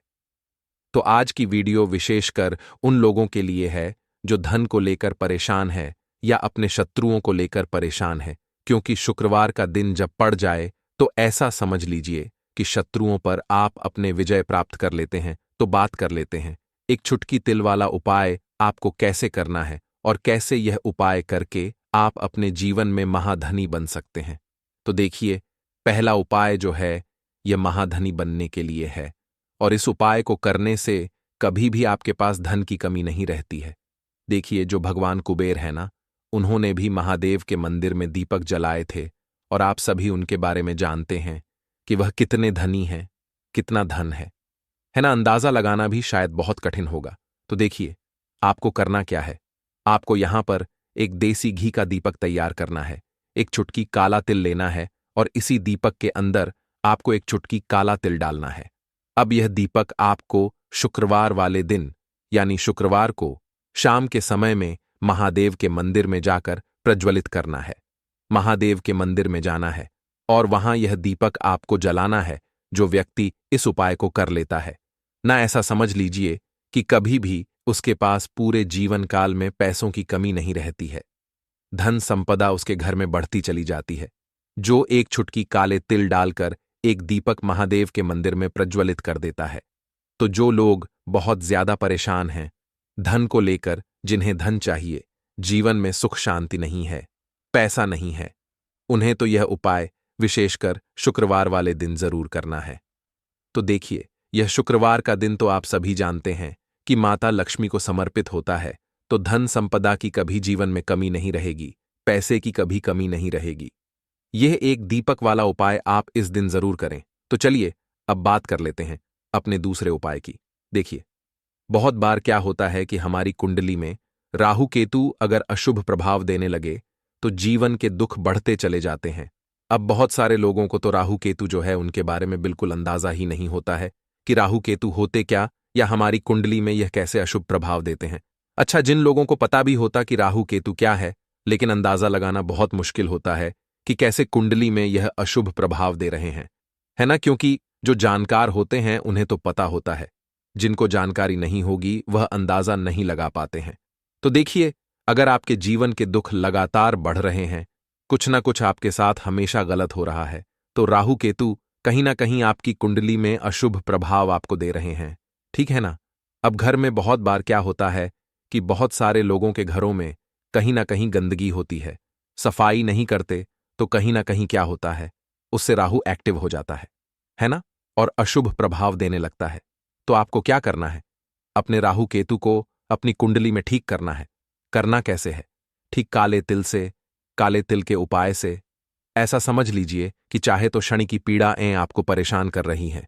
तो आज की वीडियो विशेषकर उन लोगों के लिए है जो धन को लेकर परेशान है या अपने शत्रुओं को लेकर परेशान है, क्योंकि शुक्रवार का दिन जब पड़ जाए तो ऐसा समझ लीजिए कि शत्रुओं पर आप अपने विजय प्राप्त कर लेते हैं। तो बात कर लेते हैं एक छुटकी तिल वाला उपाय आपको कैसे करना है और कैसे यह उपाय करके आप अपने जीवन में महाधनी बन सकते हैं। तो देखिए, पहला उपाय जो है यह महाधनी बनने के लिए है, और इस उपाय को करने से कभी भी आपके पास धन की कमी नहीं रहती है। देखिए, जो भगवान कुबेर है ना, उन्होंने भी महादेव के मंदिर में दीपक जलाए थे, और आप सभी उनके बारे में जानते हैं कि वह कितने धनी हैं, कितना धन है ना। अंदाजा लगाना भी शायद बहुत कठिन होगा। तो देखिए, आपको करना क्या है। आपको यहां पर एक देसी घी का दीपक तैयार करना है, एक चुटकी काला तिल लेना है, और इसी दीपक के अंदर आपको एक चुटकी काला तिल डालना है। अब यह दीपक आपको शुक्रवार वाले दिन यानी शुक्रवार को शाम के समय में महादेव के मंदिर में जाकर प्रज्वलित करना है। महादेव के मंदिर में जाना है और वहां यह दीपक आपको जलाना है। जो व्यक्ति इस उपाय को कर लेता है ना, ऐसा समझ लीजिए कि कभी भी उसके पास पूरे जीवन काल में पैसों की कमी नहीं रहती है। धन संपदा उसके घर में बढ़ती चली जाती है। जो एक छुटकी काले तिल डालकर एक दीपक महादेव के मंदिर में प्रज्वलित कर देता है, तो जो लोग बहुत ज्यादा परेशान हैं धन को लेकर, जिन्हें धन चाहिए, जीवन में सुख शांति नहीं है, पैसा नहीं है, उन्हें तो यह उपाय विशेषकर शुक्रवार वाले दिन जरूर करना है। तो देखिए, यह शुक्रवार का दिन तो आप सभी जानते हैं कि माता लक्ष्मी को समर्पित होता है, तो धन संपदा की कभी जीवन में कमी नहीं रहेगी, पैसे की कभी कमी नहीं रहेगी। यह एक दीपक वाला उपाय आप इस दिन जरूर करें। तो चलिए अब बात कर लेते हैं अपने दूसरे उपाय की। देखिए, बहुत बार क्या होता है कि हमारी कुंडली में राहु केतु अगर अशुभ प्रभाव देने लगे तो जीवन के दुख बढ़ते चले जाते हैं। अब बहुत सारे लोगों को तो राहु केतु जो है उनके बारे में बिल्कुल अंदाजा ही नहीं होता है कि राहु केतु होते क्या, या हमारी कुंडली में यह कैसे अशुभ प्रभाव देते हैं। अच्छा, जिन लोगों को पता भी होता कि राहु केतु क्या है, लेकिन अंदाजा लगाना बहुत मुश्किल होता है कि कैसे कुंडली में यह अशुभ प्रभाव दे रहे हैं, है ना। क्योंकि जो जानकार होते हैं उन्हें तो पता होता है, जिनको जानकारी नहीं होगी वह अंदाजा नहीं लगा पाते हैं। तो देखिए, अगर आपके जीवन के दुख लगातार बढ़ रहे हैं, कुछ ना कुछ आपके साथ हमेशा गलत हो रहा है, तो राहु केतु कहीं ना कहीं आपकी कुंडली में अशुभ प्रभाव आपको दे रहे हैं, ठीक है ना। अब घर में बहुत बार क्या होता है कि बहुत सारे लोगों के घरों में कहीं ना कहीं गंदगी होती है, सफाई नहीं करते, तो कहीं ना कहीं क्या होता है, उससे राहु एक्टिव हो जाता है ना, और अशुभ प्रभाव देने लगता है। तो आपको क्या करना है, अपने राहु केतु को अपनी कुंडली में ठीक करना है। करना कैसे है, ठीक काले तिल से, काले तिल के उपाय से। ऐसा समझ लीजिए कि चाहे तो शनि की पीड़ाएं आपको परेशान कर रही हैं,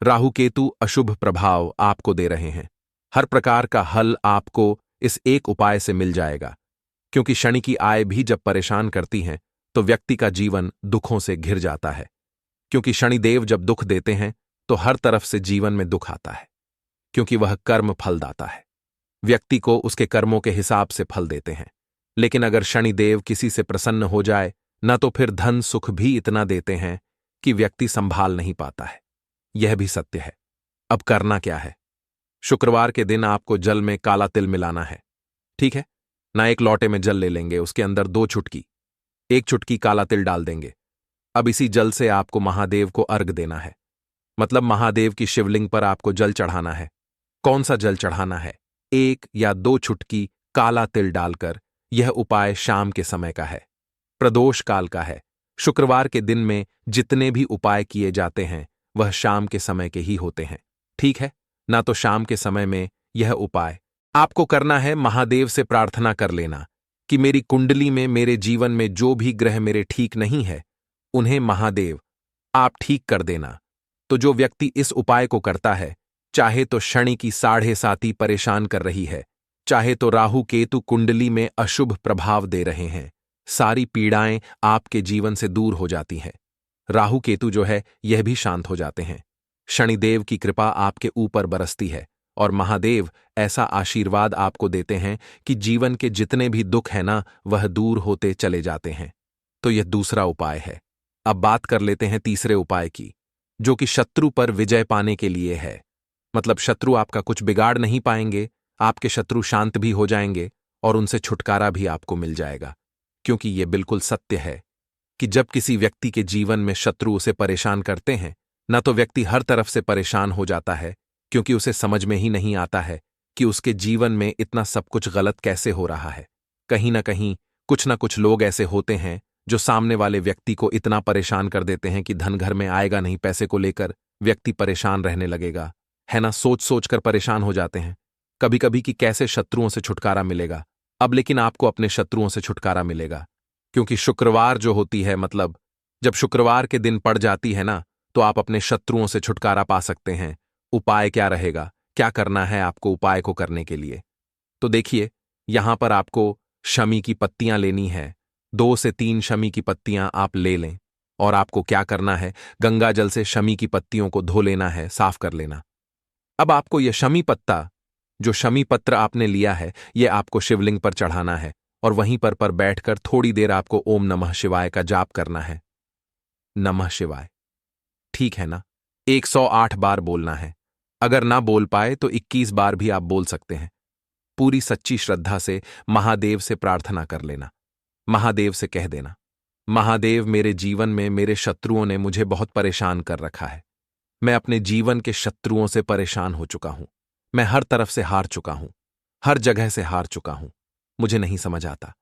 राहु केतु अशुभ प्रभाव आपको दे रहे हैं, हर प्रकार का हल आपको इस एक उपाय से मिल जाएगा। क्योंकि शनि की आय भी जब परेशान करती हैं तो व्यक्ति का जीवन दुखों से घिर जाता है। क्योंकि शनिदेव जब दुख देते हैं तो हर तरफ से जीवन में दुख आता है, क्योंकि वह कर्म फलदाता है, व्यक्ति को उसके कर्मों के हिसाब से फल देते हैं। लेकिन अगर शनिदेव किसी से प्रसन्न हो जाए न, तो फिर धन सुख भी इतना देते हैं कि व्यक्ति संभाल नहीं पाता है। यह भी सत्य है। अब करना क्या है, शुक्रवार के दिन आपको जल में काला तिल मिलाना है, ठीक है ना। एक लोटे में जल ले लेंगे, उसके अंदर 2 चुटकी, 1 चुटकी काला तिल डाल देंगे। अब इसी जल से आपको महादेव को अर्घ देना है, मतलब महादेव की शिवलिंग पर आपको जल चढ़ाना है। कौन सा जल चढ़ाना है, 1 या 2 चुटकी काला तिल डालकर। यह उपाय शाम के समय का है, प्रदोष काल का है। शुक्रवार के दिन में जितने भी उपाय किए जाते हैं वह शाम के समय के ही होते हैं, ठीक है ना। तो शाम के समय में यह उपाय आपको करना है। महादेव से प्रार्थना कर लेना कि मेरी कुंडली में, मेरे जीवन में जो भी ग्रह मेरे ठीक नहीं है उन्हें महादेव आप ठीक कर देना। तो जो व्यक्ति इस उपाय को करता है, चाहे तो शनि की 7.5 परेशान कर रही है, चाहे तो राहु केतु कुंडली में अशुभ प्रभाव दे रहे हैं, सारी पीड़ाएं आपके जीवन से दूर हो जाती हैं। राहु केतु जो है यह भी शांत हो जाते हैं। शनिदेव की कृपा आपके ऊपर बरसती है और महादेव ऐसा आशीर्वाद आपको देते हैं कि जीवन के जितने भी दुख हैं ना वह दूर होते चले जाते हैं। तो यह दूसरा उपाय है। अब बात कर लेते हैं तीसरे उपाय की, जो कि शत्रु पर विजय पाने के लिए है। मतलब शत्रु आपका कुछ बिगाड़ नहीं पाएंगे, आपके शत्रु शांत भी हो जाएंगे और उनसे छुटकारा भी आपको मिल जाएगा। क्योंकि यह बिल्कुल सत्य है कि जब किसी व्यक्ति के जीवन में शत्रु उसे परेशान करते हैं ना, तो व्यक्ति हर तरफ से परेशान हो जाता है, क्योंकि उसे समझ में ही नहीं आता है कि उसके जीवन में इतना सब कुछ गलत कैसे हो रहा है। कहीं ना कुछ लोग ऐसे होते हैं जो सामने वाले व्यक्ति को इतना परेशान कर देते हैं कि धन घर में आएगा नहीं, पैसे को लेकर व्यक्ति परेशान रहने लगेगा, है ना। सोच सोच कर परेशान हो जाते हैं कभी कभी कि कैसे शत्रुओं से छुटकारा मिलेगा। अब लेकिन आपको अपने शत्रुओं से छुटकारा मिलेगा, क्योंकि शुक्रवार जो होती है, मतलब जब शुक्रवार के दिन पड़ जाती है ना, तो आप अपने शत्रुओं से छुटकारा पा सकते हैं। उपाय क्या रहेगा, क्या करना है आपको उपाय को करने के लिए? तो देखिए, यहां पर आपको शमी की पत्तियां लेनी है। 2 से 3 शमी की पत्तियां आप ले लें और आपको क्या करना है, गंगा जल से शमी की पत्तियों को धो लेना है, साफ कर लेना। अब आपको यह शमी पत्ता, जो शमी पत्र आपने लिया है, यह आपको शिवलिंग पर चढ़ाना है और वहीं पर बैठकर थोड़ी देर आपको ओम नमः शिवाय का जाप करना है। नमः शिवाय, ठीक है ना? 108 बार बोलना है। अगर ना बोल पाए तो 21 बार भी आप बोल सकते हैं। पूरी सच्ची श्रद्धा से महादेव से प्रार्थना कर लेना। महादेव से कह देना, महादेव, मेरे जीवन में मेरे शत्रुओं ने मुझे बहुत परेशान कर रखा है। मैं अपने जीवन के शत्रुओं से परेशान हो चुका हूं। मैं हर तरफ से हार चुका हूं, हर जगह से हार चुका हूं। मुझे नहीं समझ आता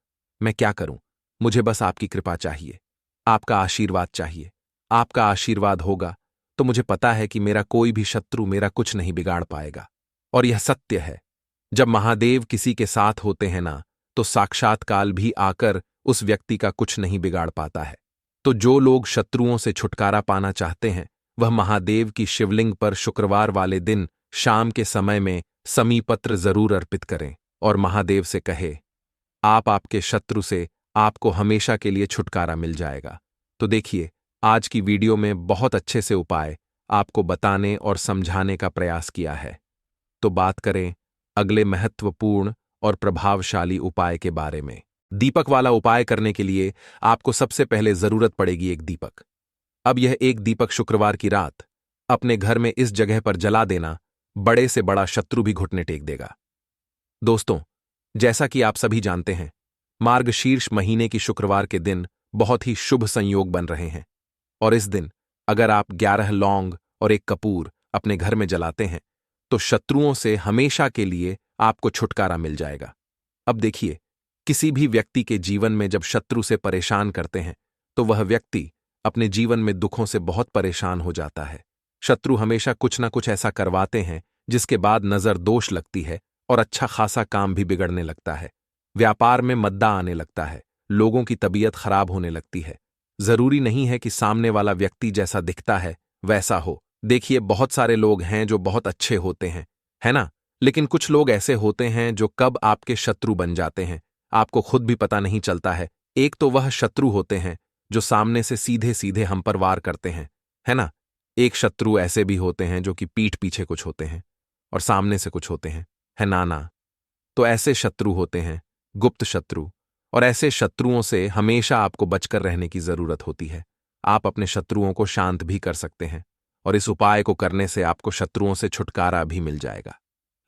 मैं क्या करूं। मुझे बस आपकी कृपा चाहिए, आपका आशीर्वाद चाहिए। आपका आशीर्वाद होगा तो मुझे पता है कि मेरा कोई भी शत्रु मेरा कुछ नहीं बिगाड़ पाएगा। और यह सत्य है, जब महादेव किसी के साथ होते हैं ना, तो साक्षात काल भी आकर उस व्यक्ति का कुछ नहीं बिगाड़ पाता है। तो जो लोग शत्रुओं से छुटकारा पाना चाहते हैं, वह महादेव की शिवलिंग पर शुक्रवार वाले दिन शाम के समय में समीपत्र जरूर अर्पित करें और महादेव से कहे, आपके शत्रु से आपको हमेशा के लिए छुटकारा मिल जाएगा। तो देखिए, आज की वीडियो में बहुत अच्छे से उपाय आपको बताने और समझाने का प्रयास किया है। तो बात करें अगले महत्वपूर्ण और प्रभावशाली उपाय के बारे में। दीपक वाला उपाय करने के लिए आपको सबसे पहले जरूरत पड़ेगी एक दीपक। अब यह एक दीपक शुक्रवार की रात अपने घर में इस जगह पर जला देना, बड़े से बड़ा शत्रु भी घुटने टेक देगा। दोस्तों, जैसा कि आप सभी जानते हैं, मार्गशीर्ष महीने की शुक्रवार के दिन बहुत ही शुभ संयोग बन रहे हैं और इस दिन अगर आप 11 लौंग और एक कपूर अपने घर में जलाते हैं तो शत्रुओं से हमेशा के लिए आपको छुटकारा मिल जाएगा। अब देखिए, किसी भी व्यक्ति के जीवन में जब शत्रु से परेशान करते हैं तो वह व्यक्ति अपने जीवन में दुखों से बहुत परेशान हो जाता है। शत्रु हमेशा कुछ ना कुछ ऐसा करवाते हैं जिसके बाद नजर दोष लगती है और अच्छा खासा काम भी बिगड़ने लगता है। व्यापार में मद्दा आने लगता है, लोगों की तबीयत खराब होने लगती है। जरूरी नहीं है कि सामने वाला व्यक्ति जैसा दिखता है वैसा हो। देखिए, बहुत सारे लोग हैं जो बहुत अच्छे होते हैं, है ना, लेकिन कुछ लोग ऐसे होते हैं जो कब आपके शत्रु बन जाते हैं आपको खुद भी पता नहीं चलता है। एक तो वह शत्रु होते हैं जो सामने से सीधे सीधे हम पर वार करते हैं, है ना। एक शत्रु ऐसे भी होते हैं जो कि पीठ पीछे कुछ होते हैं और सामने से कुछ होते हैं, है ना। तो ऐसे शत्रु होते हैं गुप्त शत्रु, और ऐसे शत्रुओं से हमेशा आपको बचकर रहने की जरूरत होती है। आप अपने शत्रुओं को शांत भी कर सकते हैं और इस उपाय को करने से आपको शत्रुओं से छुटकारा भी मिल जाएगा।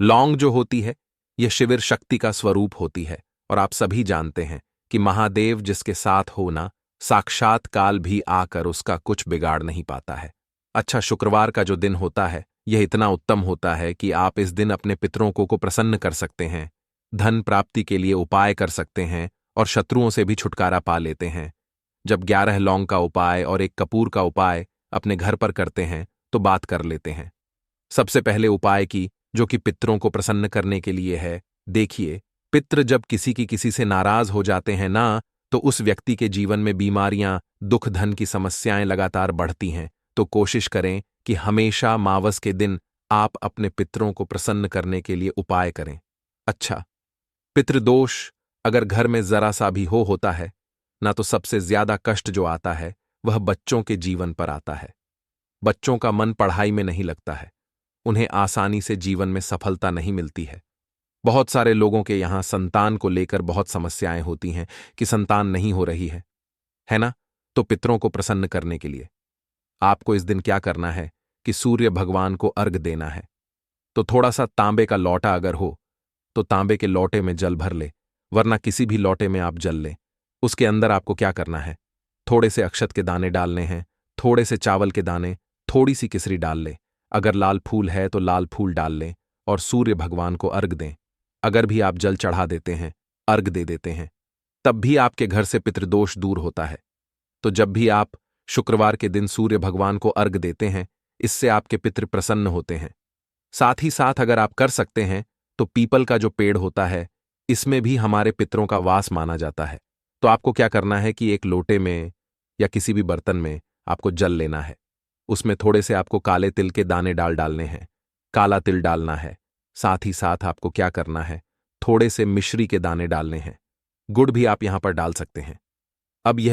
लौंग जो होती है, यह शिविर शक्ति का स्वरूप होती है और आप सभी जानते हैं कि महादेव जिसके साथ हो ना, साक्षात काल भी आकर उसका कुछ बिगाड़ नहीं पाता है। अच्छा, शुक्रवार का जो दिन होता है यह इतना उत्तम होता है कि आप इस दिन अपने पितरों को प्रसन्न कर सकते हैं, धन प्राप्ति के लिए उपाय कर सकते हैं और शत्रुओं से भी छुटकारा पा लेते हैं। जब 11 लौंग का उपाय और एक कपूर का उपाय अपने घर पर करते हैं तो बात कर लेते हैं। सबसे पहले उपाय की, जो कि पितरों को प्रसन्न करने के लिए है। देखिए, पितृ जब किसी से नाराज हो जाते हैं ना, तो उस व्यक्ति के जीवन में बीमारियां, दुख, धन की समस्याएं लगातार बढ़ती हैं। तो कोशिश करें कि हमेशा मावस के दिन आप अपने पितरों को प्रसन्न करने के लिए उपाय करें। अच्छा, पितृदोष अगर घर में जरा सा भी होता है ना, तो सबसे ज्यादा कष्ट जो आता है वह बच्चों के जीवन पर आता है। बच्चों का मन पढ़ाई में नहीं लगता है, उन्हें आसानी से जीवन में सफलता नहीं मिलती है। बहुत सारे लोगों के यहां संतान को लेकर बहुत समस्याएं होती हैं कि संतान नहीं हो रही है ना? तो पितरों को प्रसन्न करने के लिए आपको इस दिन क्या करना है कि सूर्य भगवान को अर्घ देना है। तो थोड़ा सा तांबे का लौटा अगर हो तो तांबे के लौटे में जल भर ले, वरना किसी भी लौटे में आप जल लें। उसके अंदर आपको क्या करना है, थोड़े से अक्षत के दाने डालने हैं, थोड़े से चावल के दाने, थोड़ी सी किसरी डाल ले। अगर लाल फूल है तो लाल फूल डाल लें और सूर्य भगवान को अर्घ दें। अगर भी आप जल चढ़ा देते हैं, अर्घ दे देते हैं, तब भी आपके घर से पितृदोष दूर होता है। तो जब भी आप शुक्रवार के दिन सूर्य भगवान को अर्घ देते हैं, इससे आपके पितृ प्रसन्न होते हैं। साथ ही साथ अगर आप कर सकते हैं तो पीपल का जो पेड़ होता है, इसमें भी हमारे पितरों का वास माना जाता है। तो आपको क्या करना है कि एक लोटे में या किसी भी बर्तन में आपको जल लेना है। उसमें थोड़े से आपको काले तिल के दाने डालने हैं, काला तिल डालना है। साथ ही साथ आपको क्या करना है, थोड़े से मिश्री के दाने डालने हैं। गुड़ भी आप यहां पर डाल सकते हैं। अब यह